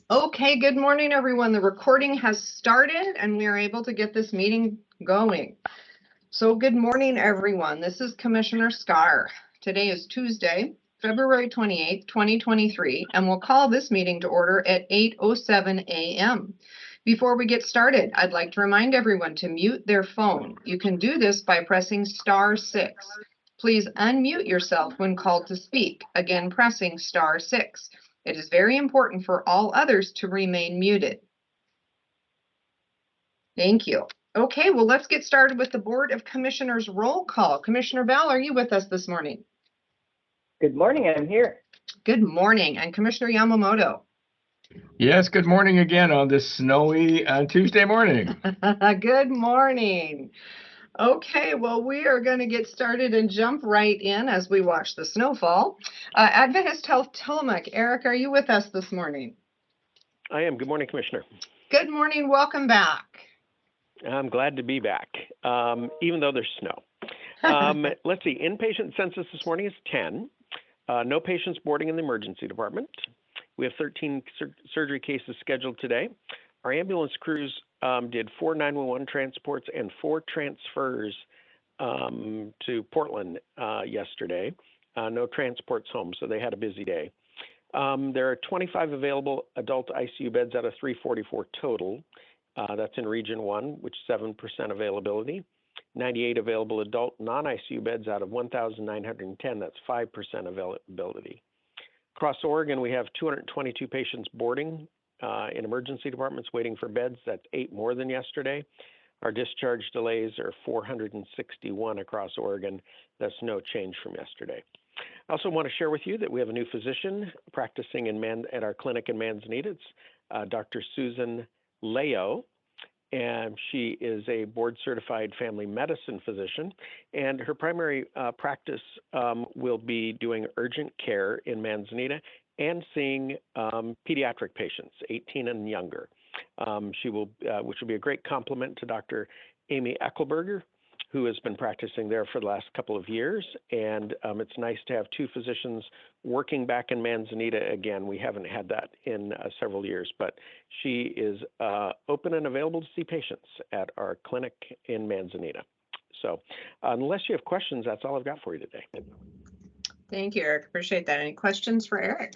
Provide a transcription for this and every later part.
Okay, good morning, everyone. The recording has started and we are able to get this meeting going. So good morning, everyone. This is Commissioner Scar. Today is Tuesday, February 28th, 2023, and we'll call this meeting to order at 8:07 a.m. Before we get started, I'd like to remind everyone to mute their phone. You can do this by pressing *6. Please unmute yourself when called to speak, again pressing *6. It is very important for all others to remain muted. Thank you. Okay, well, let's get started with the Board of Commissioners roll call. Commissioner Bell, are you with us this morning? Good morning, I'm here. Good morning. And Commissioner Yamamoto? Yes, good morning again on this snowy Tuesday morning. Good morning. Okay, well, we are going to get started and jump right in as we watch the snowfall. Adventist Health Tillamook, Eric, are you with us this morning? I am. Good morning, Commissioner. Good morning. Welcome back. I'm glad to be back, even though there's snow. Let's see. Inpatient census this morning is 10. No patients boarding in the emergency department. We have 13 surgery cases scheduled today. Our ambulance crews did 4 911 transports and 4 transfers to Portland yesterday. No transports home, so they had a busy day. There are 25 available adult ICU beds out of 344 total. That's in Region 1, which is 7% availability. 98 available adult non-ICU beds out of 1,910. That's 5% availability. Across Oregon, we have 222 patients boarding in emergency departments waiting for beds. That's 8 more than yesterday. Our discharge delays are 461 across Oregon. That's no change from yesterday. I also want to share with you that we have a new physician practicing at our clinic in Manzanita. It's Dr. Susan Leo, and she is a board-certified family medicine physician, and her primary practice will be doing urgent care in Manzanita and seeing pediatric patients, 18 and younger. Which will be a great complement to Dr. Amy Eckelberger, who has been practicing there for the last couple of years. And it's nice to have 2 physicians working back in Manzanita again. We haven't had that in several years, but she is open and available to see patients at our clinic in Manzanita. So unless you have questions, that's all I've got for you today. Thank you, Eric. Appreciate that. Any questions for Eric?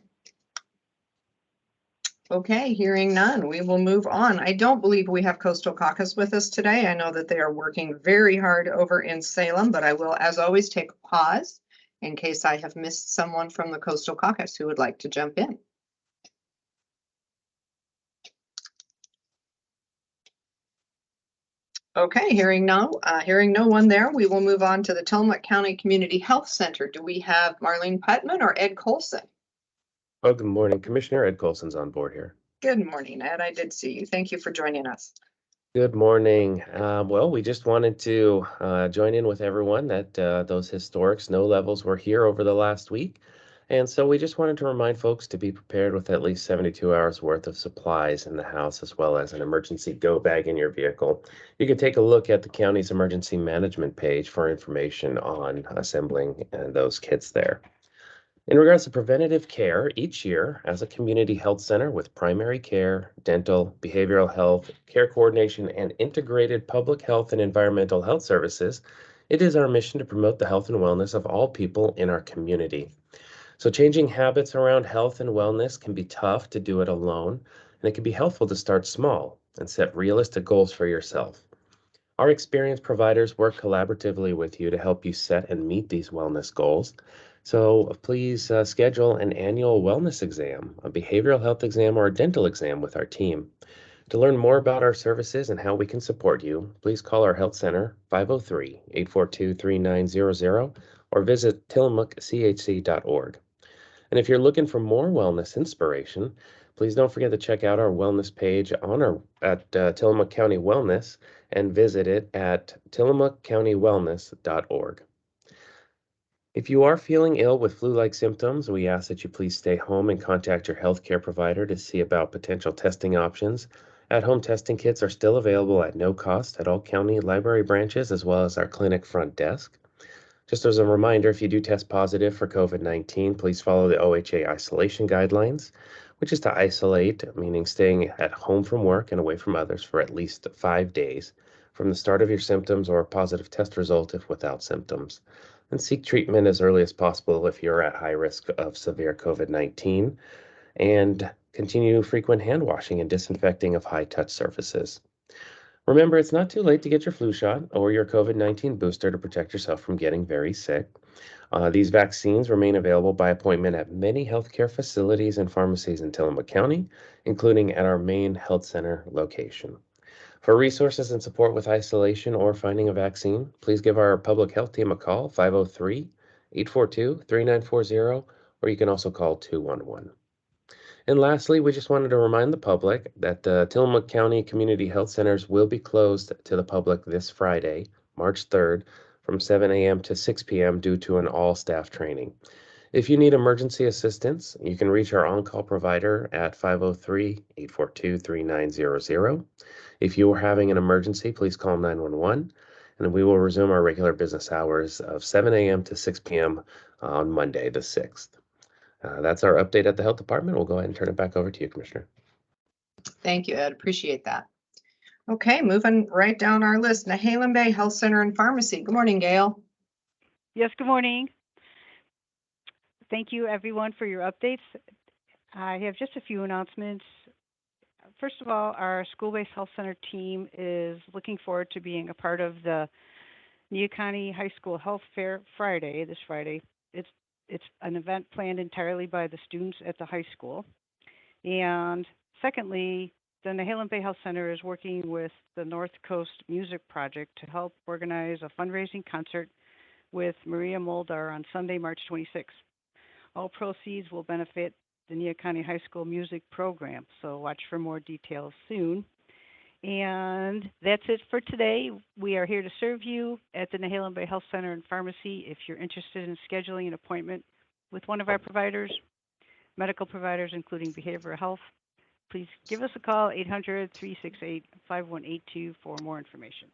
Okay, hearing none, we will move on. I don't believe we have Coastal Caucus with us today. I know that they are working very hard over in Salem, but I will, as always, take a pause in case I have missed someone from the Coastal Caucus who would like to jump in. Okay, hearing no one there, we will move on to the Tillamook County Community Health Center. Do we have Marlene Putman or Ed Colson? Well, good morning, Commissioner. Ed Colson's on board here. Good morning, Ed. I did see you. Thank you for joining us. Good morning. Well, we just wanted to join in with everyone that those historic snow levels were here over the last week. And so we just wanted to remind folks to be prepared with at least 72 hours worth of supplies in the house, as well as an emergency go bag in your vehicle. You can take a look at the county's emergency management page for information on assembling those kits there. In regards to preventative care, each year as a community health center with primary care, dental, behavioral health, care coordination, and integrated public health and environmental health services, it is our mission to promote the health and wellness of all people in our community. So changing habits around health and wellness can be tough to do it alone, and it can be helpful to start small and set realistic goals for yourself. Our experienced providers work collaboratively with you to help you set and meet these wellness goals. So please schedule an annual wellness exam, a behavioral health exam, or a dental exam with our team. To learn more about our services and how we can support you, please call our health center 503-842-3900 or visit tillamookchc.org. And if you're looking for more wellness inspiration, please don't forget to check out our wellness page at Tillamook County Wellness and visit it at tillamookcountywellness.org. If you are feeling ill with flu-like symptoms, we ask that you please stay home and contact your healthcare provider to see about potential testing options. At-home testing kits are still available at no cost at all county library branches, as well as our clinic front desk. Just as a reminder, if you do test positive for COVID-19, please follow the OHA isolation guidelines. which is to isolate, meaning staying at home from work and away from others for at least 5 days from the start of your symptoms or a positive test result if without symptoms. And seek treatment as early as possible if you're at high risk of severe COVID-19. And continue frequent hand washing and disinfecting of high touch surfaces. Remember, it's not too late to get your flu shot or your COVID-19 booster to protect yourself from getting very sick. These vaccines remain available by appointment at many healthcare facilities and pharmacies in Tillamook County, including at our main health center location. For resources and support with isolation or finding a vaccine, please give our public health team a call, 503-842-3940, or you can also call 211. And lastly, we just wanted to remind the public that the Tillamook County Community Health Centers will be closed to the public this Friday, March 3rd, from 7 a.m. to 6 p.m. due to an all-staff training. If you need emergency assistance, you can reach our on-call provider at 503-842-3900. If you are having an emergency, please call 911, and we will resume our regular business hours of 7 a.m. to 6 p.m. on Monday, the 6th. That's our update at the health department. We'll go ahead and turn it back over to you, Commissioner. Thank you, Ed. Appreciate that. Okay, moving right down our list. Nehalem Bay Health Center and Pharmacy. Good morning, Gail. Yes, good morning. Thank you, everyone, for your updates. I have just a few announcements. First of all, our school-based health center team is looking forward to being a part of the Neoconee High School Health Fair Friday, this Friday. It's an event planned entirely by the students at the high school. And secondly, the Nehalem Bay Health Center is working with the North Coast Music Project to help organize a fundraising concert with Maria Moldar on Sunday, March 26th. All proceeds will benefit the Neoconee High School music program, so watch for more details soon. And that's it for today. We are here to serve you at the Nehalem Bay Health Center and Pharmacy. If you're interested in scheduling an appointment with one of our providers, medical providers, including behavioral health, please give us a call, 800-368-5182 for more information.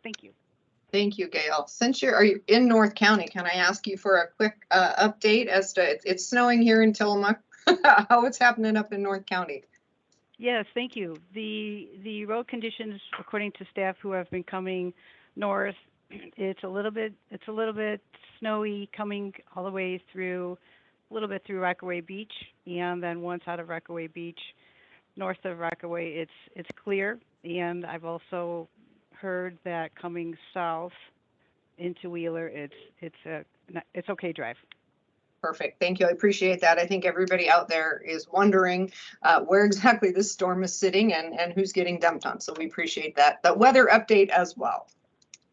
Thank you. Thank you, Gail. Since you're in North County, can I ask you for a quick update as to it's snowing here in Tillamook? How it's happening up in North County? Yes, thank you. The road conditions, according to staff who have been coming north, it's a little bit snowy coming all the way through, a little bit through Rockaway Beach, and then once out of Rockaway Beach, north of Rockaway, it's clear. And I've also heard that coming south into Wheeler, it's okay drive. Perfect. Thank you. I appreciate that. I think everybody out there is wondering where exactly this storm is sitting and who's getting dumped on. So we appreciate that. The weather update as well.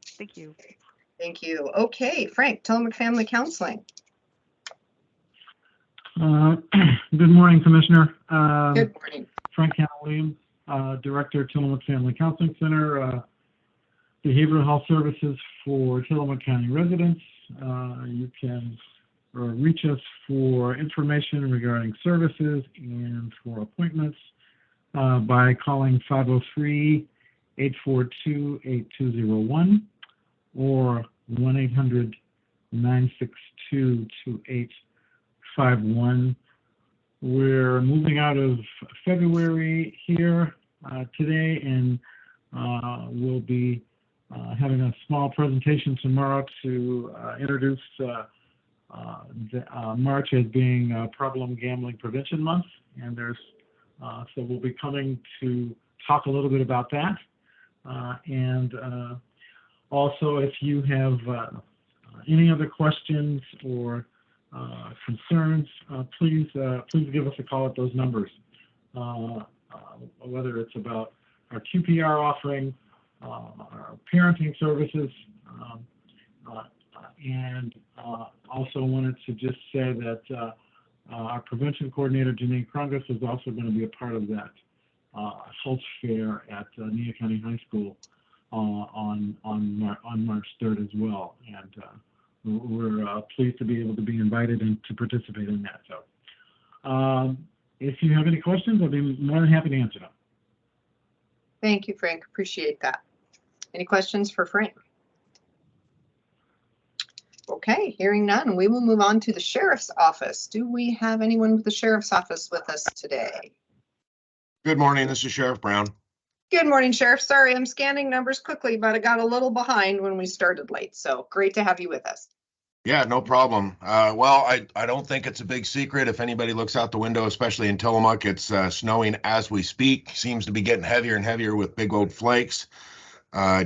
Thank you. Thank you. Okay, Frank, Tillamook Family Counseling. Good morning, Commissioner. Good morning. Frank Williams, Director, Tillamook Family Counseling Center, Behavioral Health Services for Tillamook County residents. You can reach us for information regarding services and for appointments by calling 503-842-8201 or 1-800-962-2851. We're moving out of February here today, and we'll be having a small presentation tomorrow to introduce March as being Problem Gambling Prevention Month, and so we'll be coming to talk a little bit about that. And also, if you have any other questions or concerns, please give us a call at those numbers. Whether it's about our QPR offering, our parenting services, and also wanted to just say that our prevention coordinator, Janine Krungus, is also going to be a part of that health fair at Neoconee High School on March 3rd as well. And we're pleased to be able to be invited and to participate in that. So if you have any questions, I'll be more than happy to answer them. Thank you, Frank. Appreciate that. Any questions for Frank? Okay, hearing none, we will move on to the sheriff's office. Do we have anyone with the sheriff's office with us today? Good morning, this is Sheriff Brown. Good morning, Sheriff. Sorry, I'm scanning numbers quickly, but I got a little behind when we started late, so great to have you with us. Yeah, no problem. Well, I don't think it's a big secret. If anybody looks out the window, especially in Tillamook, it's snowing as we speak. Seems to be getting heavier and heavier with big old flakes.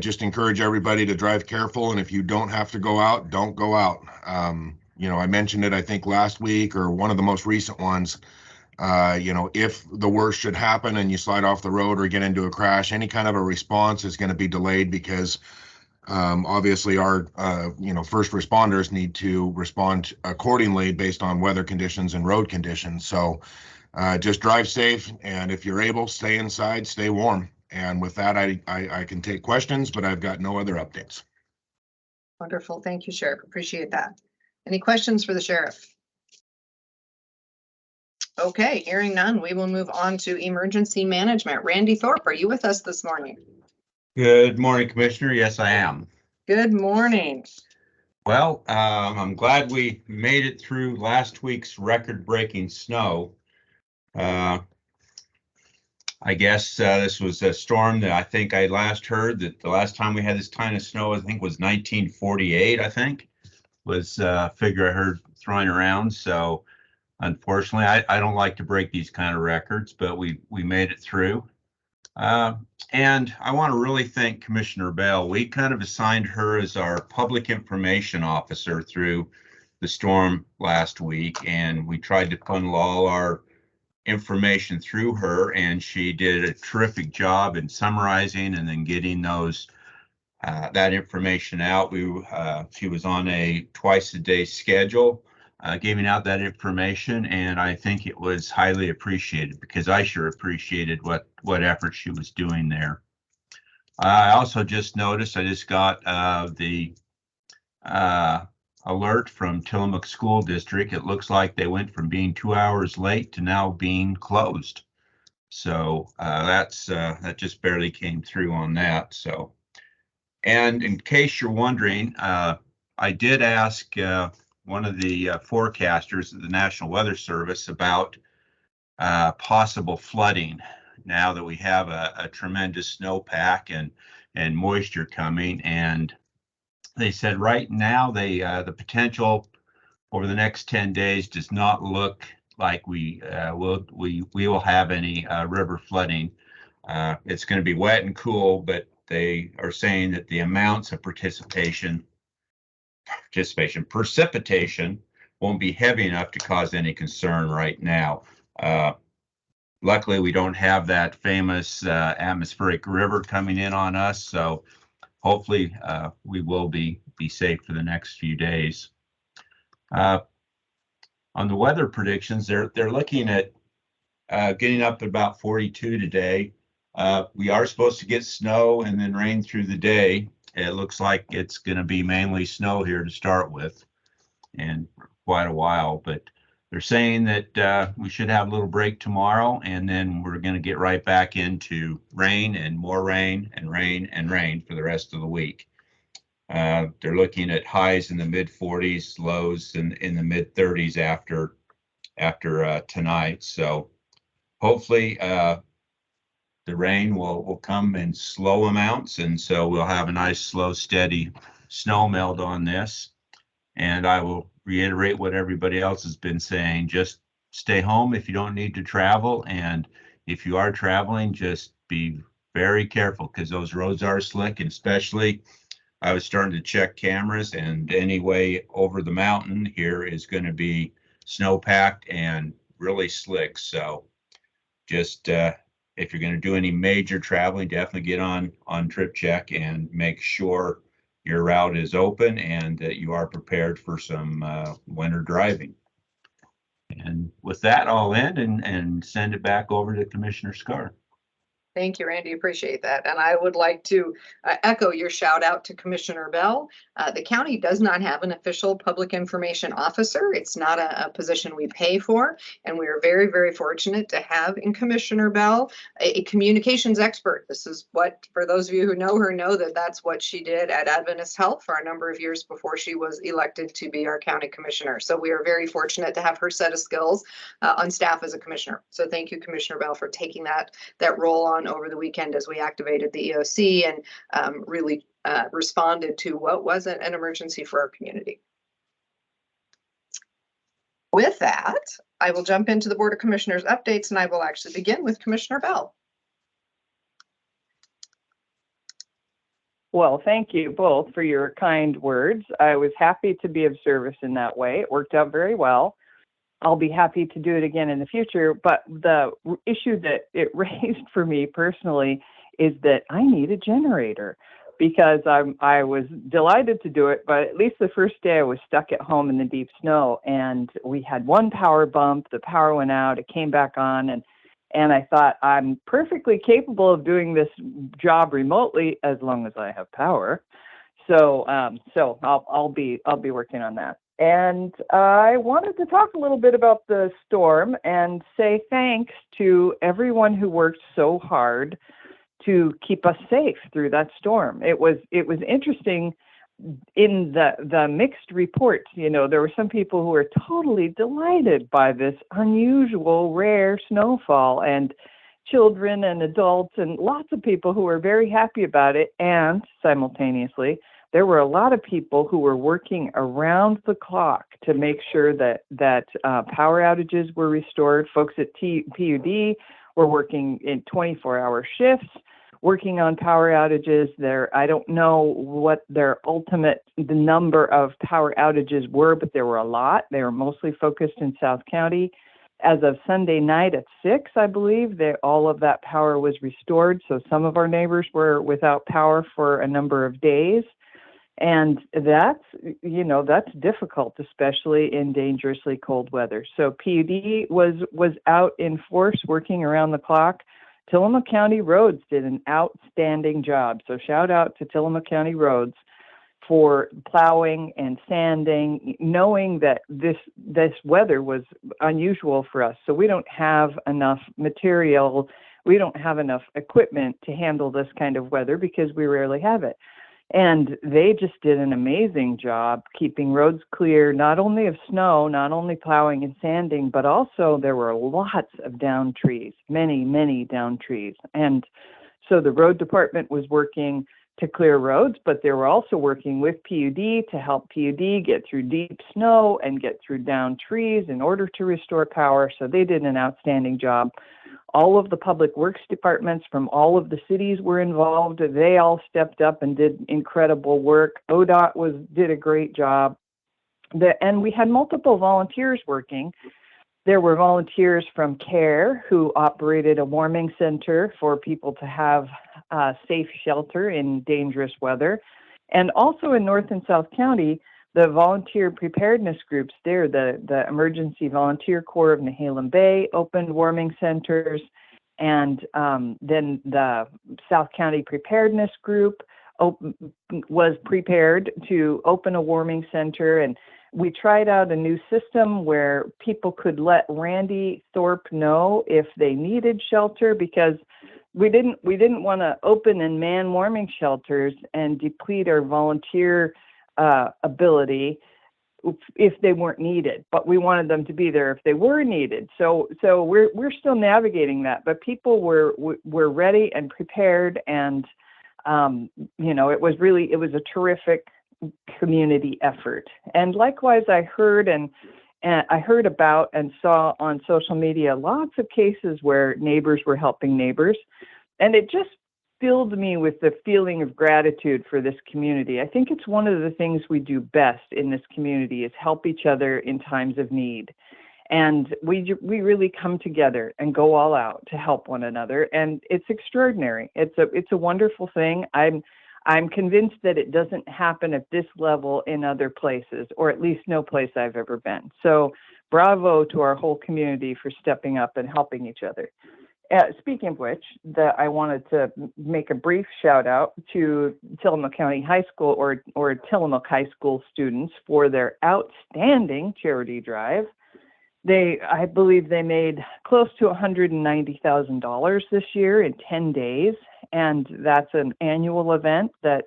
Just encourage everybody to drive careful, and if you don't have to go out, don't go out. You know, I mentioned it, I think last week or one of the most recent ones. You know, if the worst should happen and you slide off the road or get into a crash, any kind of a response is going to be delayed because obviously our you know, first responders need to respond accordingly based on weather conditions and road conditions. So just drive safe, and if you're able, stay inside, stay warm. And with that, I can take questions, but I've got no other updates. Wonderful. Thank you, Sheriff. Appreciate that. Any questions for the sheriff? Okay, hearing none, we will move on to emergency management. Randy Thorpe, are you with us this morning? Good morning, Commissioner. Yes, I am. Good morning. Well, I'm glad we made it through last week's record-breaking snow. I guess this was a storm that I think I last heard that the last time we had this kind of snow, I think was 1948, I think, was a figure I heard throwing around. So unfortunately, I don't like to break these kind of records, but we made it through. And I want to really thank Commissioner Bell. We kind of assigned her as our public information officer through the storm last week, and we tried to funnel all our information through her, and she did a terrific job in summarizing and then getting those that information out. She was on a twice-a-day schedule, giving out that information, and I think it was highly appreciated because I sure appreciated what effort she was doing there. I also just noticed, I just got the alert from Tillamook School District. It looks like they went from being 2 hours late to now being closed. So that just barely came through on that. So, and in case you're wondering, I did ask one of the forecasters at the National Weather Service about possible flooding now that we have a tremendous snowpack and moisture coming. And they said right now the potential over the next 10 days does not look like we will have any river flooding. It's going to be wet and cool, but they are saying that the amounts of precipitation won't be heavy enough to cause any concern right now. Luckily, we don't have that famous atmospheric river coming in on us, so hopefully we will be safe for the next few days. On the weather predictions, they're looking at getting up at about 42 today. We are supposed to get snow and then rain through the day. It looks like it's going to be mainly snow here to start with, and for quite a while. But they're saying that we should have a little break tomorrow, and then we're going to get right back into rain and more rain and rain and rain for the rest of the week. They're looking at highs in the mid 40s, lows in the mid 30s after tonight. So hopefully the rain will come in slow amounts, and so we'll have a nice, slow, steady snow melt on this. And I will reiterate what everybody else has been saying. Just stay home if you don't need to travel. And if you are traveling, just be very careful because those roads are slick. And especially, I was starting to check cameras, and any way over the mountain here is going to be snow packed and really slick. So just if you're going to do any major traveling, definitely get on Trip Check and make sure your route is open and that you are prepared for some winter driving. And with that, I'll end and send it back over to Commissioner Scar. Thank you, Randy. Appreciate that. And I would like to echo your shout out to Commissioner Bell. The county does not have an official public information officer. It's not a position we pay for. And we are very, very fortunate to have in Commissioner Bell a communications expert. This is what, for those of you who know her, know that that's what she did at Adventist Health for a number of years before she was elected to be our county commissioner. So we are very fortunate to have her set of skills on staff as a commissioner. So thank you, Commissioner Bell, for taking that role on over the weekend as we activated the EOC and really responded to what was an emergency for our community. With that, I will jump into the Board of Commissioners updates, and I will actually begin with Commissioner Bell. Well, thank you both for your kind words. I was happy to be of service in that way. It worked out very well. I'll be happy to do it again in the future. But the issue that it raised for me personally is that I need a generator, because I was delighted to do it, but at least the first day I was stuck at home in the deep snow, and we had one power bump. The power went out, it came back on, and I thought, I'm perfectly capable of doing this job remotely as long as I have power. So I'll be working on that. And I wanted to talk a little bit about the storm and say thanks to everyone who worked so hard to keep us safe through that storm. It was interesting in the mixed reports. You know, there were some people who were totally delighted by this unusual, rare snowfall, and children and adults and lots of people who were very happy about it. And simultaneously, there were a lot of people who were working around the clock to make sure that power outages were restored. Folks at PUD were working in 24-hour shifts, working on power outages. I don't know what the number of power outages were, but there were a lot. They were mostly focused in South County. As of Sunday night at 6, I believe, all of that power was restored. So some of our neighbors were without power for a number of days. And that's difficult, especially in dangerously cold weather. So PUD was out in force, working around the clock. Tillamook County Roads did an outstanding job. So shout out to Tillamook County Roads for plowing and sanding, knowing that this weather was unusual for us. So we don't have enough material, we don't have enough equipment to handle this kind of weather because we rarely have it. And they just did an amazing job keeping roads clear, not only of snow, not only plowing and sanding, but also there were lots of downed trees, many, many downed trees. And so the road department was working to clear roads, but they were also working with PUD to help PUD get through deep snow and get through downed trees in order to restore power. So they did an outstanding job. All of the public works departments from all of the cities were involved. They all stepped up and did incredible work. ODOT did a great job. And we had multiple volunteers working. There were volunteers from CARE who operated a warming center for people to have safe shelter in dangerous weather. And also in North and South County, the volunteer preparedness groups there, the Emergency Volunteer Corps of Nehalem Bay opened warming centers, and then the South County Preparedness Group was prepared to open a warming center. And we tried out a new system where people could let Randy Thorpe know if they needed shelter, because we didn't want to open and man warming shelters and deplete our volunteer ability if they weren't needed, but we wanted them to be there if they were needed. So we're still navigating that, but people were ready and prepared, and it was a terrific community effort. And likewise, I heard about and saw on social media lots of cases where neighbors were helping neighbors, and it just filled me with the feeling of gratitude for this community. I think it's one of the things we do best in this community is help each other in times of need. And we really come together and go all out to help one another. And it's extraordinary. It's a wonderful thing. I'm convinced that it doesn't happen at this level in other places, or at least no place I've ever been. So bravo to our whole community for stepping up and helping each other. speaking of which, I wanted to make a brief shout out to Tillamook County High School or Tillamook High School students for their outstanding charity drive. I believe they made close to $190,000 this year in 10 days. And that's an annual event that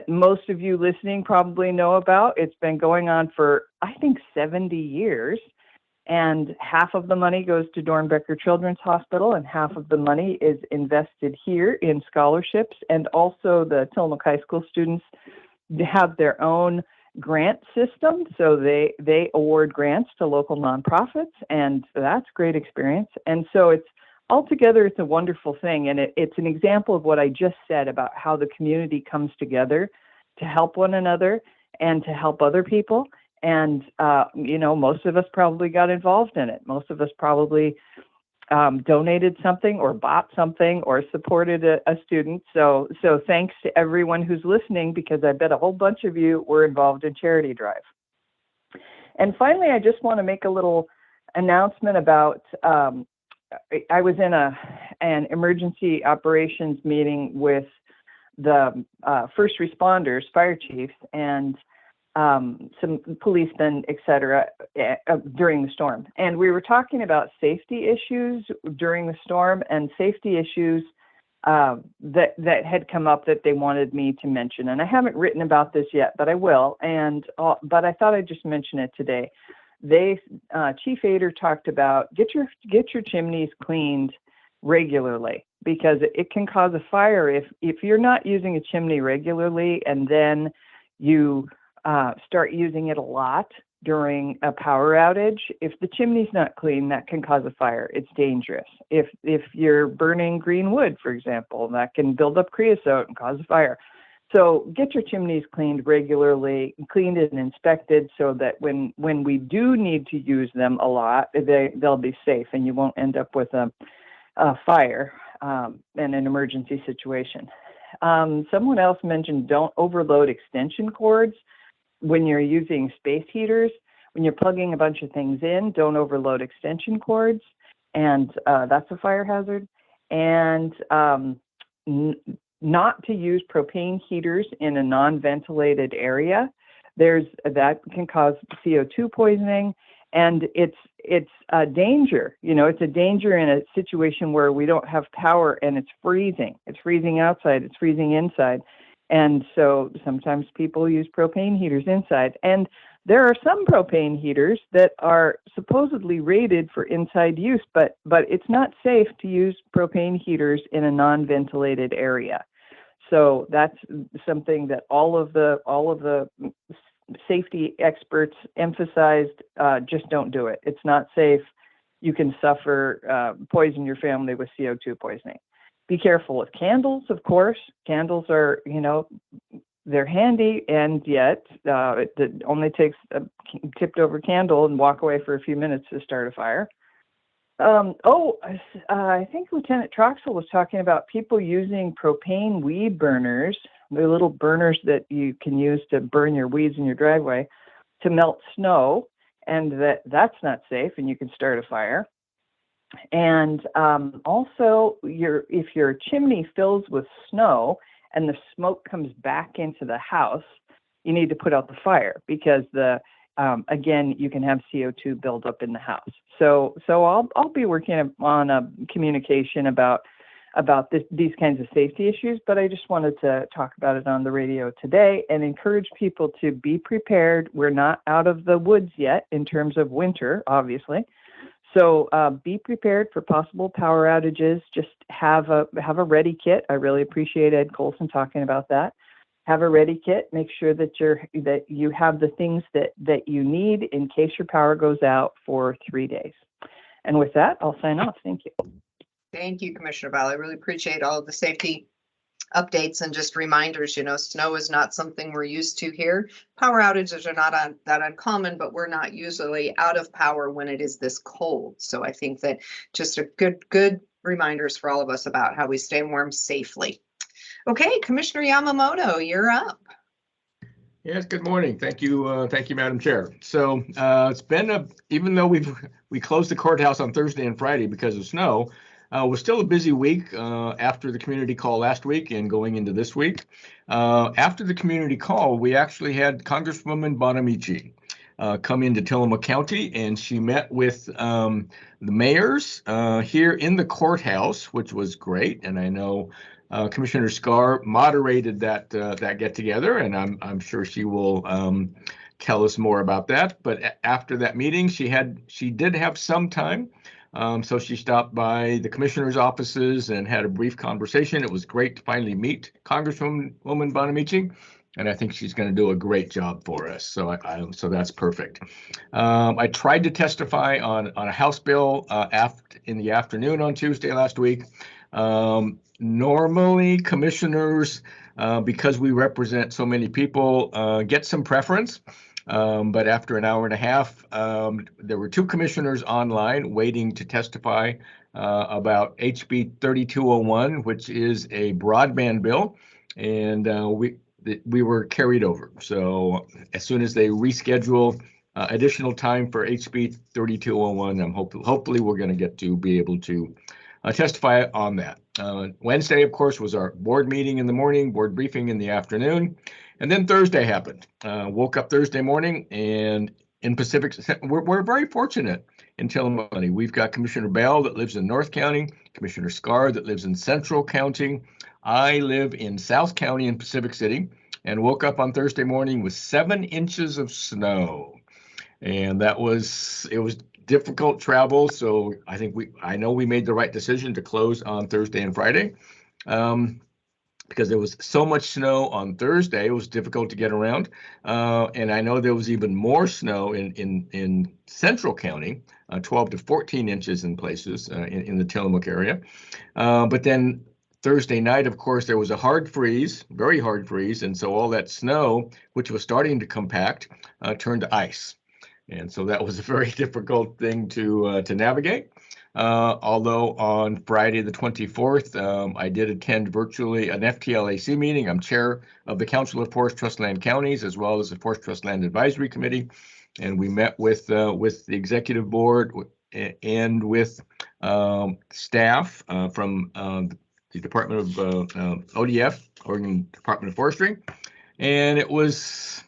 most of you listening probably know about. It's been going on for, I think, 70 years. And half of the money goes to Dornbecker Children's Hospital, and half of the money is invested here in scholarships. And also the Tillamook High School students have their own grant system. So they award grants to local nonprofits, and that's a great experience. And so altogether, it's a wonderful thing. And it's an example of what I just said about how the community comes together to help one another and to help other people. And, most of us probably got involved in it. Most of us probably donated something or bought something or supported a student. So thanks to everyone who's listening, because I bet a whole bunch of you were involved in Charity Drive. And finally, I just want to make a little announcement about, I was in an emergency operations meeting with the first responders, fire chiefs, and some policemen, et cetera, during the storm. And we were talking about safety issues during the storm and safety issues that had come up that they wanted me to mention. And I haven't written about this yet, but I will. But I thought I'd just mention it today. Chief Ader talked about get your chimneys cleaned regularly, because it can cause a fire if you're not using a chimney regularly and then you start using it a lot during a power outage. If the chimney's not clean, that can cause a fire. It's dangerous. If you're burning green wood, for example, that can build up creosote and cause a fire. So get your chimneys cleaned regularly, cleaned and inspected, so that when we do need to use them a lot, they'll be safe and you won't end up with a fire in an emergency situation. Someone else mentioned don't overload extension cords when you're using space heaters. When you're plugging a bunch of things in, don't overload extension cords, and that's a fire hazard. And not to use propane heaters in a non-ventilated area. That can cause CO2 poisoning, and it's a danger. It's a danger in a situation where we don't have power and it's freezing. It's freezing outside, it's freezing inside. And so sometimes people use propane heaters inside. And there are some propane heaters that are supposedly rated for inside use, but it's not safe to use propane heaters in a non-ventilated area. So that's something that all of the safety experts emphasized. Just don't do it. It's not safe. You can poison your family with CO2 poisoning. Be careful with candles, of course. Candles are, they're handy, and yet it only takes a tipped over candle and walk away for a few minutes to start a fire. I think Lieutenant Troxel was talking about people using propane weed burners, the little burners that you can use to burn your weeds in your driveway, to melt snow, and that's not safe and you can start a fire. And also, if your chimney fills with snow and the smoke comes back into the house, you need to put out the fire, because again, you can have CO2 build up in the house. So I'll be working on a communication about these kinds of safety issues, but I just wanted to talk about it on the radio today and encourage people to be prepared. We're not out of the woods yet in terms of winter, obviously. So be prepared for possible power outages. Just have a ready kit. I really appreciate Ed Colson talking about that. Have a ready kit. Make sure that you have the things that you need in case your power goes out for 3 days. And with that, I'll sign off. Thank you. Thank you, Commissioner Ball. I really appreciate all of the safety updates and just reminders. Snow is not something we're used to here. Power outages are not that uncommon, but we're not usually out of power when it is this cold. So I think that just a good reminders for all of us about how we stay warm safely. Okay, Commissioner Yamamoto, you're up. Yes, good morning. Thank you, Madam Chair. So it's been even though we closed the courthouse on Thursday and Friday because of snow, was still a busy week after the community call last week and going into this week. After the community call, we actually had Congresswoman Bonamici come into Tillamook County, and she met with the mayors here in the courthouse, which was great. And I know Commissioner Scar moderated that get together, and I'm sure she will tell us more about that. But after that meeting, she did have some time. So she stopped by the commissioner's offices and had a brief conversation. It was great to finally meet Congresswoman Bonamici, and I think she's going to do a great job for us. So so that's perfect. I tried to testify on a House bill in the afternoon on Tuesday last week. Normally, commissioners, because we represent so many people, get some preference. But after an hour and a half, there were 2 commissioners online waiting to testify about HB 3201, which is a broadband bill, and we were carried over. So as soon as they reschedule additional time for HB 3201, hopefully we're going to get to be able to testify on that. Wednesday, of course, was our board meeting in the morning, board briefing in the afternoon. And then Thursday happened. Woke up Thursday morning, and in Pacific, we're very fortunate in Tillamook County. We've got Commissioner Bell that lives in North County, Commissioner Scar that lives in Central County. I live in South County in Pacific City, and woke up on Thursday morning with 7 inches of snow. And it was difficult travel. So I know we made the right decision to close on Thursday and Friday. Because there was so much snow on Thursday, it was difficult to get around. And I know there was even more snow in Central County, 12 to 14 inches in places in the Tillamook area. But then Thursday night, of course, there was a hard freeze, very hard freeze. And so all that snow, which was starting to compact, turned to ice. And so that was a very difficult thing to navigate. Although on Friday the 24th, I did attend virtually an FTLAC meeting. I'm chair of the Council of Forest Trust Land Counties, as well as the Forest Trust Land Advisory Committee. And we met with the executive board and with staff from the Department of ODF, Oregon Department of Forestry. And it was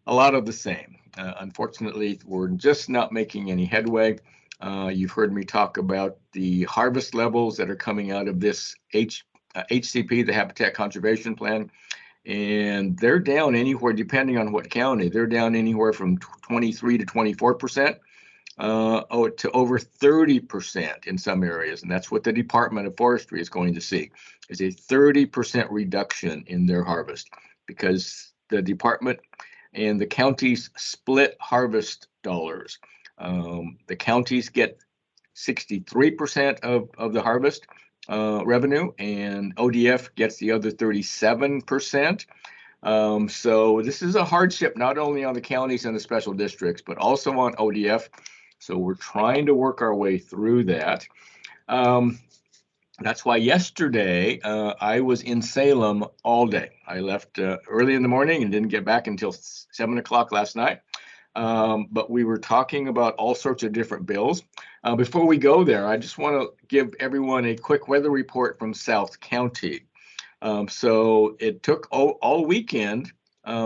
a lot of the same. Unfortunately, we're just not making any headway. You've heard me talk about the harvest levels that are coming out of this HCP, the Habitat Conservation Plan, and they're down anywhere, depending on what county, they're down anywhere from 23 to 24%, to over 30% in some areas. And that's what the Department of Forestry is going to see, is a 30% reduction in their harvest, because the department and the counties split harvest dollars. The counties get 63% of the harvest revenue, and ODF gets the other 37%. So this is a hardship not only on the counties and the special districts, but also on ODF. So we're trying to work our way through that. That's why yesterday I was in Salem all day. I left early in the morning and didn't get back until 7 o'clock last night. But we were talking about all sorts of different bills. Before we go there, I just want to give everyone a quick weather report from South County. So it took all weekend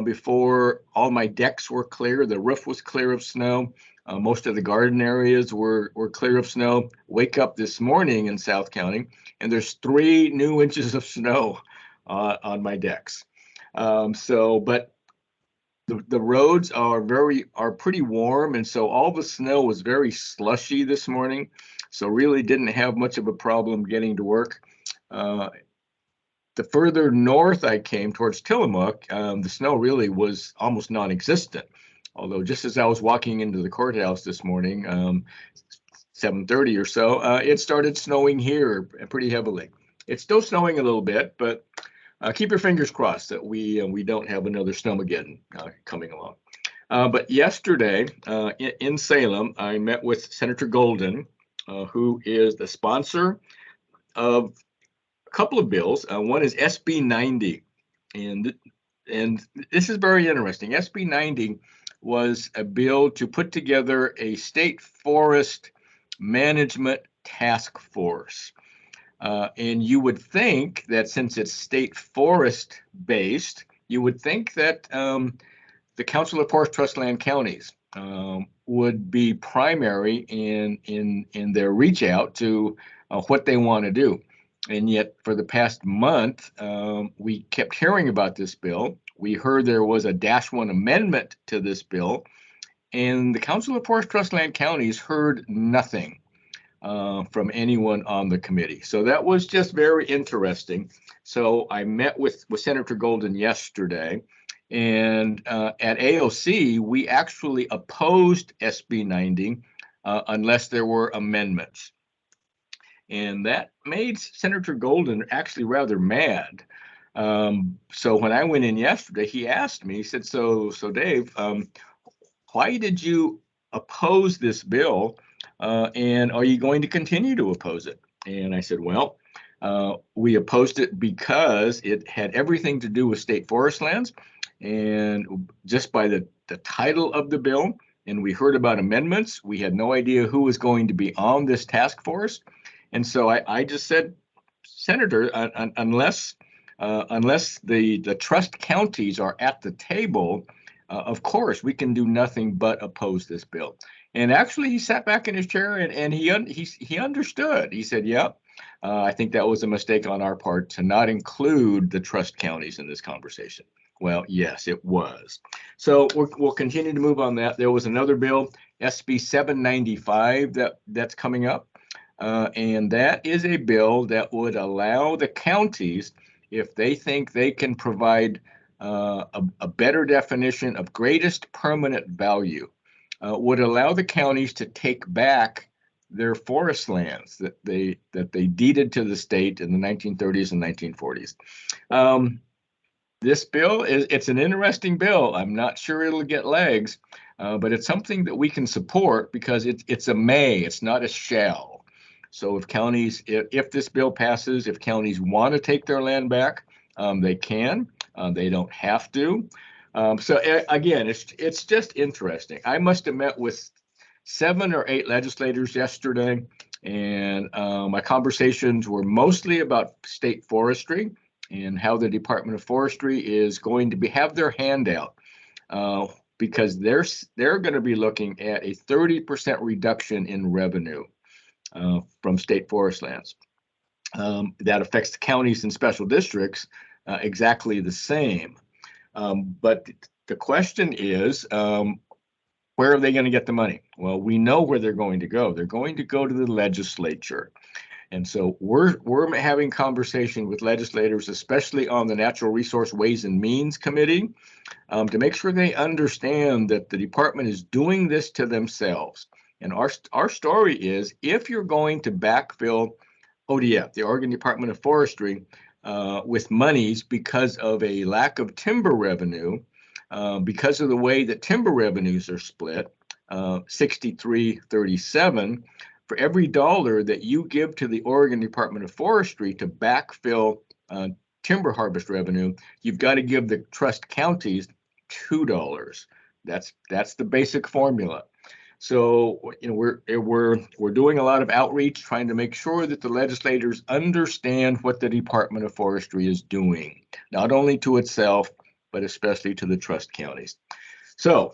before all my decks were clear. The roof was clear of snow. Most of the garden areas were clear of snow. Wake up this morning in South County, and there's 3 new inches of snow on my decks. But the roads are pretty warm, and so all the snow was very slushy this morning. So really didn't have much of a problem getting to work. The further north I came towards Tillamook, the snow really was almost non-existent. Although just as I was walking into the courthouse this morning, 7:30 or so, it started snowing here pretty heavily. It's still snowing a little bit, but keep your fingers crossed that we don't have another snowmageddon coming along. But yesterday in Salem, I met with Senator Golden, who is the sponsor of a couple of bills. One is SB 90, and this is very interesting. SB 90 was a bill to put together a state forest management task force. And you would think that since it's state forest based, you would think that the Council of Forest Trust Land Counties would be primary in their reach out to what they want to do. And yet for the past month, we kept hearing about this bill. We heard there was a -1 amendment to this bill, and the Council of Forest Trust Land Counties heard nothing from anyone on the committee. So that was just very interesting. So I met with Senator Golden yesterday, and at AOC, we actually opposed SB 90 unless there were amendments. And that made Senator Golden actually rather mad. So when I went in yesterday, he asked me, he said, so Dave, why did you oppose this bill? And are you going to continue to oppose it? And I said, well, we opposed it because it had everything to do with state forest lands. And just by the title of the bill, and we heard about amendments, we had no idea who was going to be on this task force. And so I just said, Senator, unless the trust counties are at the table, of course, we can do nothing but oppose this bill. And actually, he sat back in his chair and he understood. He said, "Yep, I think that was a mistake on our part to not include the trust counties in this conversation." Well, yes, it was. So we'll continue to move on that. There was another bill, SB 795, that's coming up. And that is a bill that would allow the counties, if they think they can provide a better definition of greatest permanent value, would allow the counties to take back their forest lands that they deeded to the state in the 1930s and 1940s. This bill it's an interesting bill. I'm not sure it'll get legs, but it's something that we can support because it's a may, it's not a shall. So if counties, if this bill passes, if counties want to take their land back, they can. They don't have to. So again, it's just interesting. I must have met with 7 or 8 legislators yesterday, and my conversations were mostly about state forestry and how the Department of Forestry is going to have their hand out because they're going to be looking at a 30% reduction in revenue from state forest lands. That affects the counties and special districts exactly the same. But the question is, where are they going to get the money? Well, we know where they're going to go. They're going to go to the legislature. And so we're having conversation with legislators, especially on the Natural Resource Ways and Means Committee, to make sure they understand that the department is doing this to themselves. And our story is, if you're going to backfill ODF, the Oregon Department of Forestry, with monies because of a lack of timber revenue, because of the way that timber revenues are split, 63-37, for every dollar that you give to the Oregon Department of Forestry to backfill timber harvest revenue, you've got to give the trust counties $2. That's the basic formula. So we're doing a lot of outreach, trying to make sure that the legislators understand what the Department of Forestry is doing, not only to itself, but especially to the trust counties. So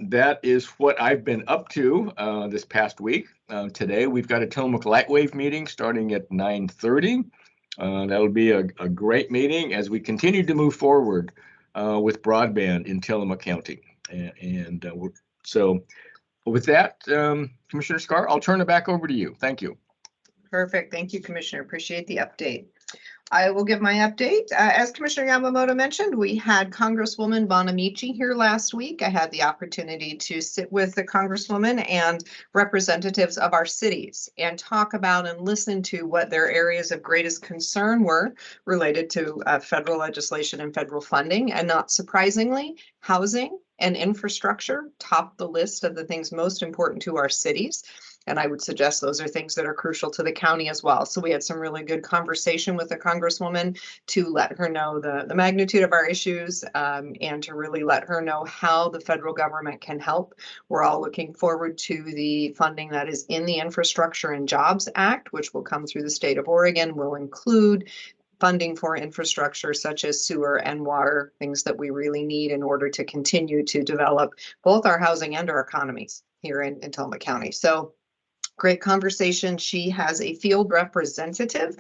that is what I've been up to this past week. Today we've got a Tillamook Lightwave meeting starting at 9:30. That'll be a great meeting as we continue to move forward with broadband in Tillamook County. So with that, Commissioner Scar, I'll turn it back over to you. Thank you. Perfect. Thank you, Commissioner. Appreciate the update. I will give my update. As Commissioner Yamamoto mentioned, we had Congresswoman Bonamici here last week. I had the opportunity to sit with the Congresswoman and representatives of our cities and talk about and listen to what their areas of greatest concern were related to federal legislation and federal funding. And not surprisingly, housing and infrastructure topped the list of the things most important to our cities. And I would suggest those are things that are crucial to the county as well. So we had some really good conversation with the Congresswoman to let her know the magnitude of our issues, and to really let her know how the federal government can help. We're all looking forward to the funding that is in the Infrastructure and Jobs Act, which will come through the state of Oregon, will include funding for infrastructure such as sewer and water, things that we really need in order to continue to develop both our housing and our economies here in Tillamook County. So great conversation. She has a field representative,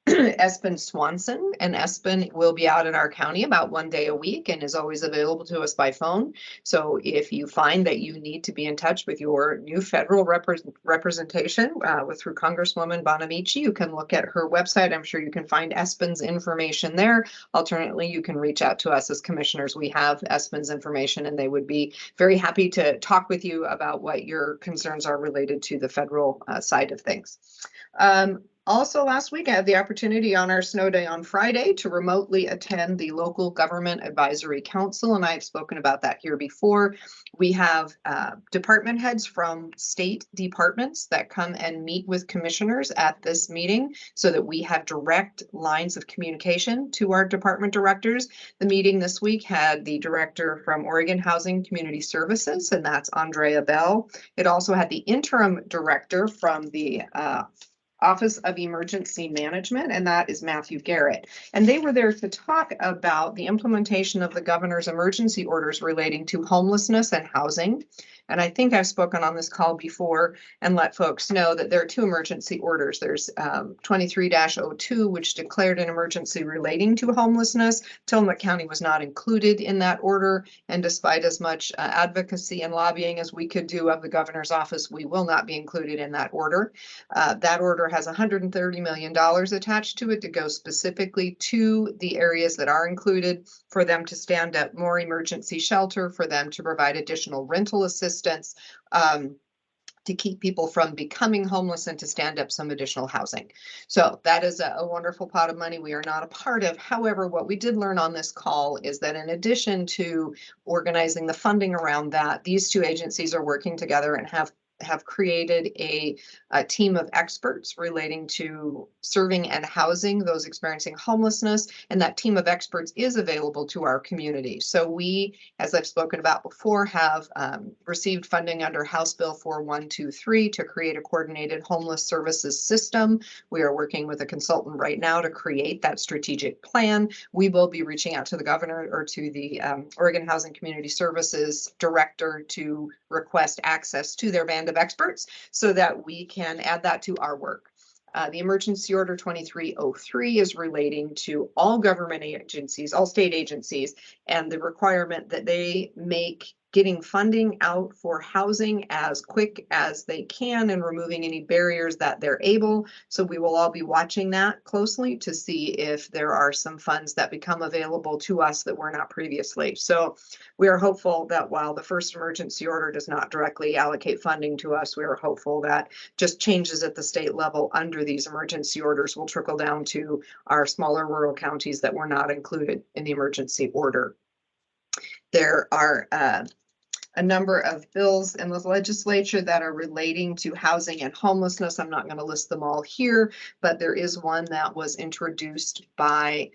Espen Swanson, and Espen will be out in our county about 1 day a week and is always available to us by phone. So if you find that you need to be in touch with your new federal representation through Congresswoman Bonamici, you can look at her website. I'm sure you can find Espen's information there. Alternately, you can reach out to us as commissioners. We have Espen's information, and they would be very happy to talk with you about what your concerns are related to the federal side of things. Also, last week, I had the opportunity on our snow day on Friday to remotely attend the Local Government Advisory Council, and I've spoken about that here before. We have department heads from state departments that come and meet with commissioners at this meeting so that we have direct lines of communication to our department directors. The meeting this week had the director from Oregon Housing Community Services, and that's Andrea Bell. It also had the interim director from the Office of Emergency Management, and that is Matthew Garrett. And they were there to talk about the implementation of the governor's emergency orders relating to homelessness and housing. And I think I've spoken on this call before and let folks know that there are two emergency orders. There's 23-02, which declared an emergency relating to homelessness. Tillamook County was not included in that order. And despite as much advocacy and lobbying as we could do of the governor's office, we will not be included in that order. That order has $130 million attached to it to go specifically to the areas that are included, for them to stand up more emergency shelter, for them to provide additional rental assistance, to keep people from becoming homeless, and to stand up some additional housing. So that is a wonderful pot of money we are not a part of. However, what we did learn on this call is that in addition to organizing the funding around that, these two agencies are working together and have created a team of experts relating to serving and housing those experiencing homelessness. And that team of experts is available to our community. So we, as I've spoken about before, have received funding under House Bill 4123 to create a coordinated homeless services system. We are working with a consultant right now to create that strategic plan. We will be reaching out to the governor or to the Oregon Housing Community Services director to request access to their band of experts so that we can add that to our work. The emergency order 2303 is relating to all government agencies, all state agencies, and the requirement that they make getting funding out for housing as quick as they can and removing any barriers that they're able. So we will all be watching that closely to see if there are some funds that become available to us that were not previously. So we are hopeful that while the first emergency order does not directly allocate funding to us, we are hopeful that just changes at the state level under these emergency orders will trickle down to our smaller rural counties that were not included in the emergency order. There are a number of bills in the legislature that are relating to housing and homelessness. I'm not going to list them all here, but there is one that was introduced by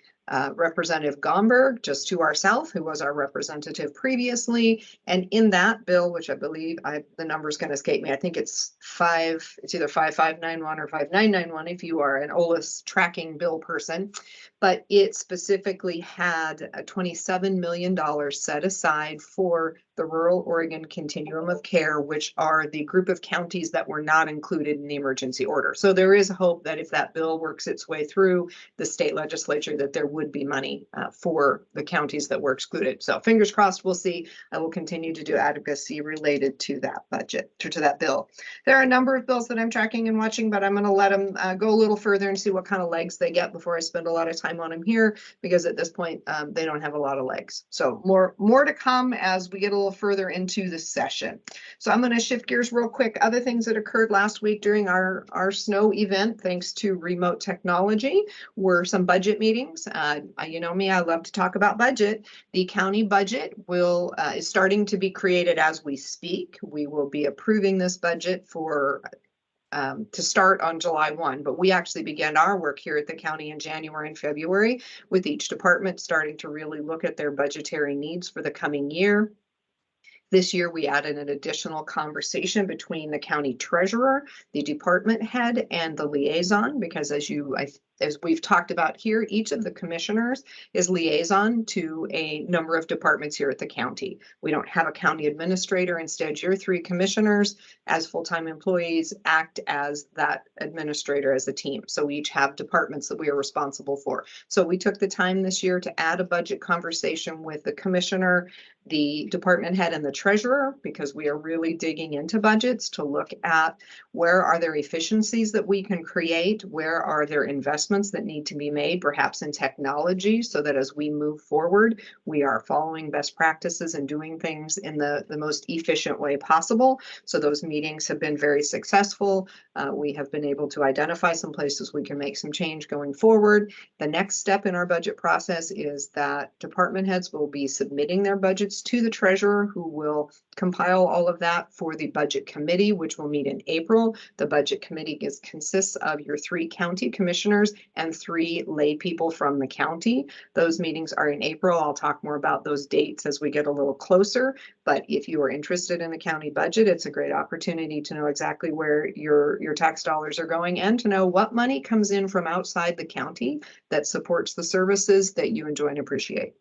Representative Gomberg, just to our south, who was our representative previously. And in that bill, which I believe the number is going to escape me, I think it's either 5591 or 5991 if you are an OLS tracking bill person, but it specifically had a $27 million set aside for the Rural Oregon Continuum of Care, which are the group of counties that were not included in the emergency order. So there is hope that if that bill works its way through the state legislature, that there would be money for the counties that were excluded. So fingers crossed, we'll see. I will continue to do advocacy related to that budget, to that bill. There are a number of bills that I'm tracking and watching, but I'm going to let them go a little further and see what kind of legs they get before I spend a lot of time on them here, because at this point, they don't have a lot of legs. So more to come as we get a little little further into the session. So I'm going to shift gears real quick. Other things that occurred last week during our snow event, thanks to remote technology, were some budget meetings. You know me, I love to talk about budget. The county budget is starting to be created as we speak. We will be approving this budget to start on July 1, but we actually began our work here at the county in January and February, with each department starting to really look at their budgetary needs for the coming year. This year, we added an additional conversation between the county treasurer, the department head, and the liaison, because as we've talked about here, each of the commissioners is liaison to a number of departments here at the county. We don't have a county administrator. Instead, your 3 commissioners as full-time employees act as that administrator as a team. So we each have departments that we are responsible for. So we took the time this year to add a budget conversation with the commissioner, the department head, and the treasurer, because we are really digging into budgets to look at where are there efficiencies that we can create, where are there investments that need to be made, perhaps in technology, so that as we move forward, we are following best practices and doing things in the most efficient way possible. So those meetings have been very successful. We have been able to identify some places we can make some change going forward. The next step in our budget process is that department heads will be submitting their budgets to the treasurer, who will compile all of that for the budget committee, which will meet in April. The budget committee consists of your 3 county commissioners and 3 lay people from the county. Those meetings are in April. I'll talk more about those dates as we get a little closer. But if you are interested in the county budget, it's a great opportunity to know exactly where your tax dollars are going, and to know what money comes in from outside the county that supports the services that you enjoy and appreciate.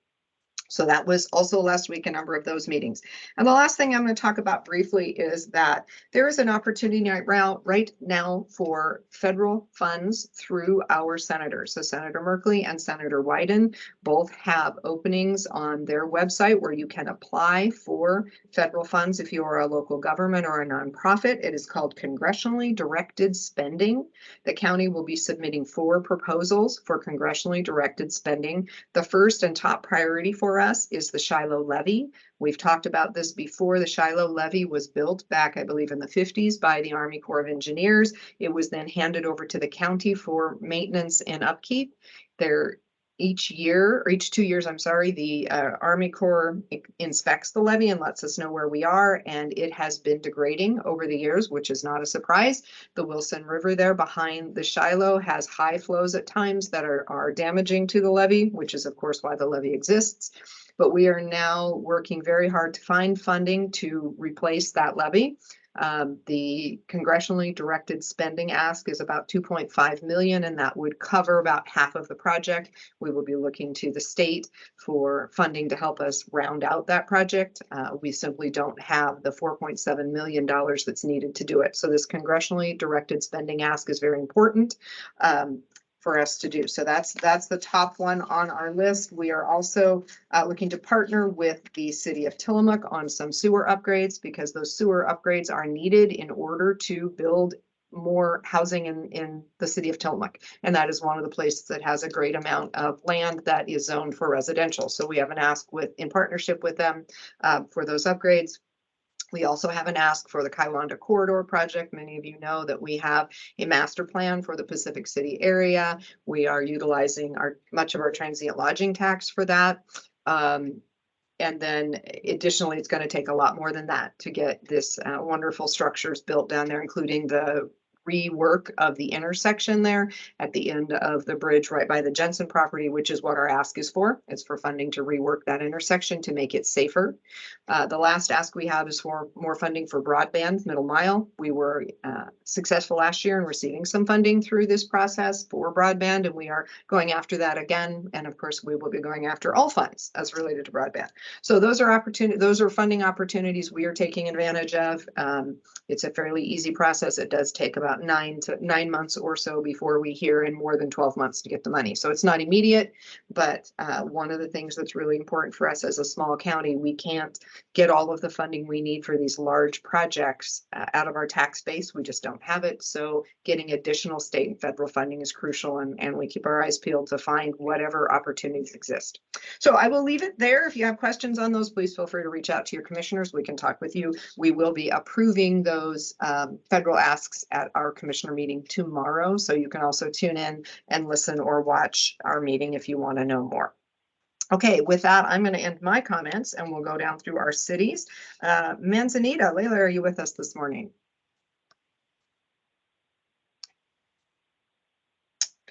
So that was also last week, a number of those meetings. And the last thing I'm going to talk about briefly is that there is an opportunity right now for federal funds through our senators. So Senator Merkley and Senator Wyden both have openings on their website where you can apply for federal funds if you are a local government or a nonprofit. It is called Congressionally Directed Spending. The county will be submitting 4 proposals for congressionally directed spending. The first and top priority for us is the Shiloh levy. We've talked about this before. The Shiloh levy was built back, I believe, in the 50s by the Army Corps of Engineers. It was then handed over to the county for maintenance and upkeep. Each 2 years, the Army Corps inspects the levee and lets us know where we are, and it has been degrading over the years, which is not a surprise. The Wilson River there behind the Shiloh has high flows at times that are damaging to the levee, which is of course why the levee exists. But we are now working very hard to find funding to replace that levee. The congressionally directed spending ask is about $2.5 million, and that would cover about half of the project. We will be looking to the state for funding to help us round out that project. We simply don't have the $4.7 million that's needed to do it. So this congressionally directed spending ask is very important for us to do. So that's the top one on our list. We are also looking to partner with the city of Tillamook on some sewer upgrades, because those sewer upgrades are needed in order to build more housing in the city of Tillamook. And that is one of the places that has a great amount of land that is zoned for residential. So we have an ask in partnership with them for those upgrades. We also have an ask for the Kiwanda Corridor project. Many of you know that we have a master plan for the Pacific City area. We are utilizing much of our transient lodging tax for that. And then additionally, it's going to take a lot more than that to get this wonderful structures built down there, including the rework of the intersection there at the end of the bridge right by the Jensen property, which is what our ask is for. It's for funding to rework that intersection to make it safer. The last ask we have is for more funding for broadband middle mile. We were successful last year in receiving some funding through this process for broadband, and we are going after that again. And of course, we will be going after all funds as related to broadband. So those are funding opportunities we are taking advantage of. It's a fairly easy process. It does take about about 9 months or so before we hear, and more than 12 months to get the money. So it's not immediate, but one of the things that's really important for us as a small county, we can't get all of the funding we need for these large projects out of our tax base. We just don't have it. So getting additional state and federal funding is crucial, and we keep our eyes peeled to find whatever opportunities exist. So I will leave it there. If you have questions on those, please feel free to reach out to your commissioners. We can talk with you. We will be approving those federal asks at our commissioner meeting tomorrow. So you can also tune in and listen or watch our meeting if you want to know more. Okay, with that, I'm going to end my comments and we'll go down through our cities. Manzanita, Layla, are you with us this morning?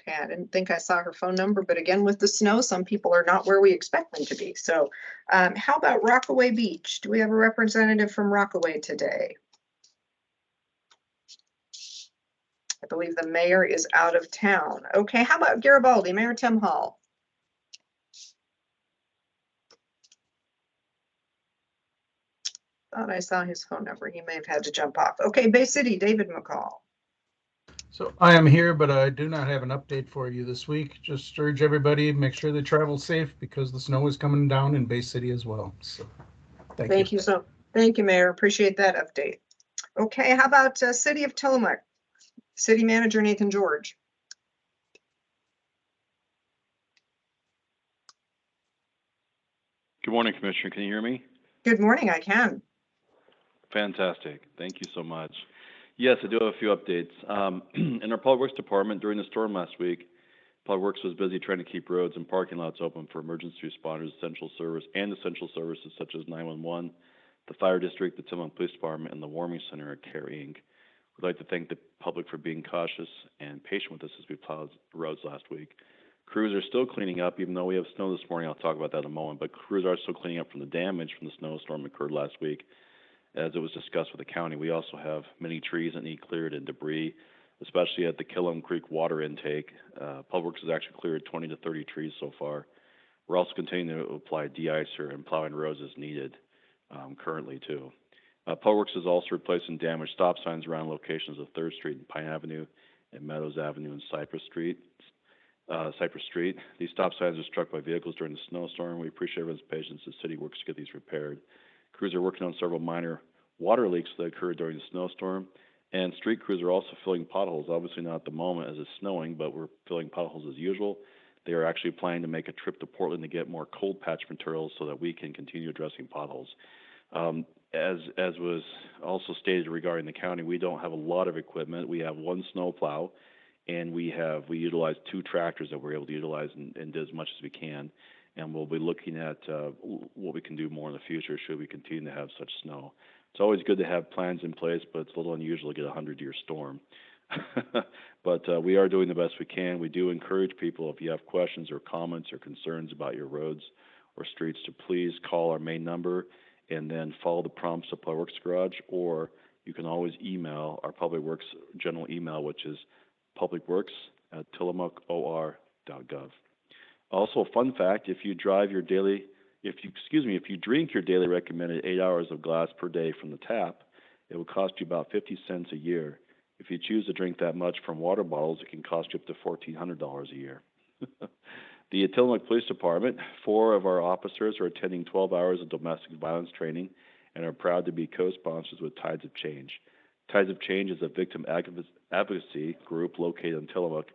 Okay, I didn't think I saw her phone number, but again, with the snow, some people are not where we expect them to be. So how about Rockaway Beach? Do we have a representative from Rockaway today? I believe the mayor is out of town. Okay, how about Garibaldi, Mayor Tim Hall? Thought I saw his phone number. He may have had to jump off. Okay, Bay City, David McCall. So I am here, but I do not have an update for you this week. Just urge everybody, make sure they travel safe because the snow is coming down in Bay City as well. So thank you. Thank you, Mayor. Appreciate that update. Okay, how about City of Tillamook? City Manager Nathan George. Good morning, Commissioner. Can you hear me? Good morning, I can. Fantastic. Thank you so much. Yes, I do have a few updates. In our Public Works Department, during the storm last week, Public Works was busy trying to keep roads and parking lots open for emergency responders, essential services such as 911, the Fire District, the Tillamook Police Department, and the Warming Center at CARE Inc. We'd like to thank the public for being cautious and patient with us as we plowed the roads last week. Crews are still cleaning up, even though we have snow this morning. I'll talk about that in a moment, but crews are still cleaning up from the damage from the snowstorm that occurred last week, as it was discussed with the county. We also have many trees that need cleared and debris, especially at the Killam Creek water intake. Public Works has actually cleared 20 to 30 trees so far. We're also continuing to apply de-icer and plowing roads as needed currently too. Public Works is also replacing damaged stop signs around locations of 3rd Street and Pine Avenue and Meadows Avenue and Cypress Street. These stop signs were struck by vehicles during the snowstorm. We appreciate everyone's patience as the city works to get these repaired. Crews are working on several minor water leaks that occurred during the snowstorm, and street crews are also filling potholes. Obviously not at the moment as it's snowing, but we're filling potholes as usual. They are actually planning to make a trip to Portland to get more cold patch materials so that we can continue addressing potholes. As was also stated regarding the county, we don't have a lot of equipment. We have one snow plow, and we utilize 2 tractors that we're able to utilize and did as much as we can. And we'll be looking at what we can do more in the future should we continue to have such snow. It's always good to have plans in place, but it's a little unusual to get a 100-year storm. But we are doing the best we can. We do encourage people, if you have questions or comments or concerns about your roads or streets, to please call our main number and then follow the prompts of Public Works Garage, or you can always email our Public Works general email, which is publicworks@tillamookor.gov. Also, a fun fact: if you drink your daily recommended 8 hours of glass per day from the tap, it will cost you about 50 cents a year. If you choose to drink that much from water bottles, it can cost you up to $1,400 a year. The Tillamook Police Department, 4 of our officers are attending 12 hours of domestic violence training and are proud to be co-sponsors with Tides of Change. Tides of Change is a victim advocacy group located in Tillamook,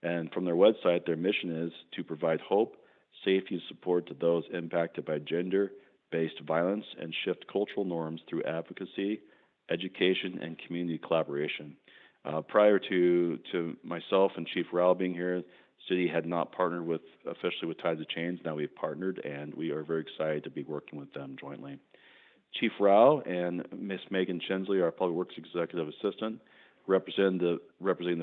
and from their website, their mission is to provide hope, safety, and support to those impacted by gender-based violence and shift cultural norms through advocacy, education, and community collaboration. Prior to myself and Chief Rao being here, City had not partnered officially with Tides of Change. Now we've partnered, and we are very excited to be working with them jointly. Chief Rao and Miss Megan Chensley, our Public Works Executive Assistant, representing the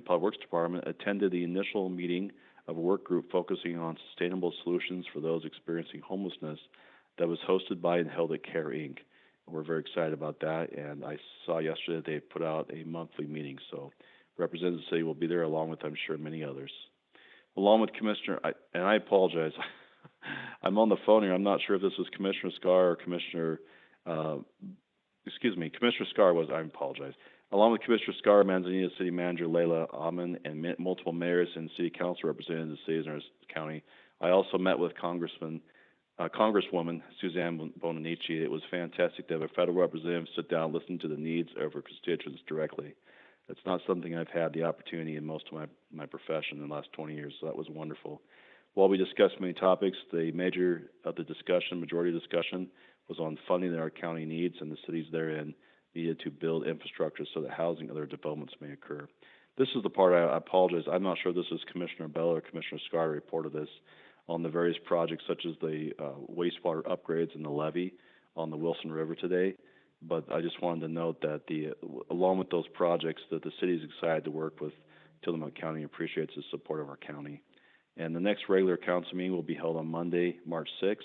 Public Works Department, attended the initial meeting of a work group focusing on sustainable solutions for those experiencing homelessness that was hosted by and held at CARE Inc. We're very excited about that, and I saw yesterday they put out a monthly meeting, so Representative City will be there along with, I'm sure, many others. Along with Commissioner, I apologize, I'm on the phone here. I'm not sure if this was Commissioner Scar or Commissioner Scar was, I apologize. Along with Commissioner Scar, Manzanita City Manager Layla Ahman, and multiple mayors and city council representatives of cities in our county, I also met with Congresswoman Suzanne Bonanici. It was fantastic to have a federal representative sit down and listen to the needs of her constituents directly. That's not something I've had the opportunity in most of my profession in the last 20 years, so that was wonderful. While we discussed many topics, the majority of the discussion was on funding that our county needs and the cities therein needed to build infrastructure so that housing and other developments may occur. This is the part I apologize. I'm not sure this is Commissioner Bell or Commissioner Scar reported this on the various projects such as the wastewater upgrades and the levee on the Wilson River today. But I just wanted to note that along with those projects, that the city is excited to work with Tillamook County and appreciates the support of our county. And the next regular council meeting will be held on Monday, March 6th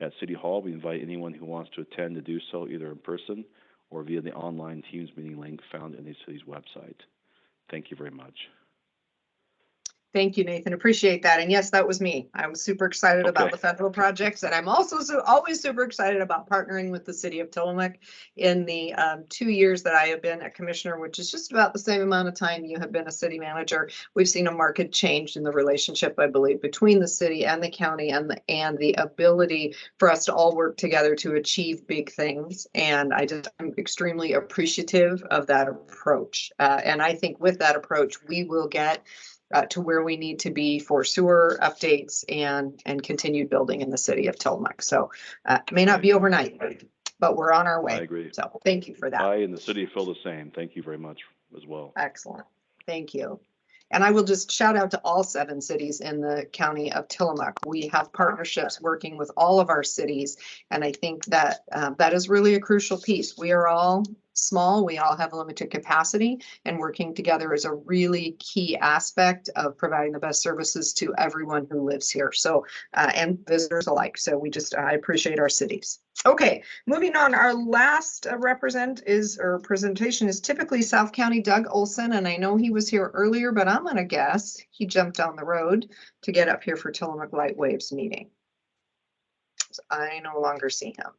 at City Hall. We invite anyone who wants to attend to do so either in person or via the online Teams meeting link found in the city's website. Thank you very much. Thank you, Nathan. Appreciate that. And yes, that was me. I was super excited about the federal projects, and I'm also always super excited about partnering with the city of Tillamook. In the 2 years that I have been a commissioner, which is just about the same amount of time you have been a city manager, we've seen a marked change in the relationship, I believe, between the city and the county, and the ability for us to all work together to achieve big things. And I'm extremely appreciative of that approach. And I think with that approach, we will get to where we need to be for sewer updates and continued building in the city of Tillamook. So it may not be overnight, but we're on our way. I agree. So thank you for that. I and the city feel the same. Thank you very much as well. Excellent. Thank you. And I will just shout out to all 7 cities in the county of Tillamook. We have partnerships working with all of our cities. And I think that that is really a crucial piece. We are all small, we all have limited capacity, and working together is a really key aspect of providing the best services to everyone who lives here. So, and visitors alike. So I appreciate our cities. Okay, moving on, our last presentation is typically South County Doug Olson, and I know he was here earlier, but I'm gonna guess he jumped down the road to get up here for Tillamook Light Waves meeting. So I no longer see him.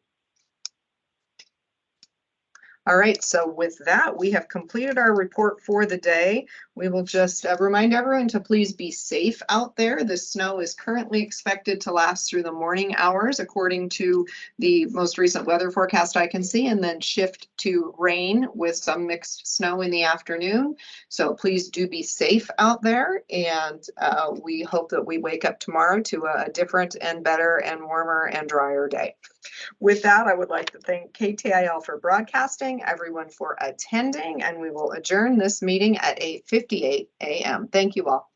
All right, so with that, we have completed our report for the day. We will just remind everyone to please be safe out there. The snow is currently expected to last through the morning hours, according to the most recent weather forecast I can see, and then shift to rain with some mixed snow in the afternoon. So please do be safe out there, and we hope that we wake up tomorrow to a different and better and warmer and drier day. With that, I would like to thank KTIL for broadcasting, everyone for attending, and we will adjourn this meeting at 8:58 a.m. Thank you all.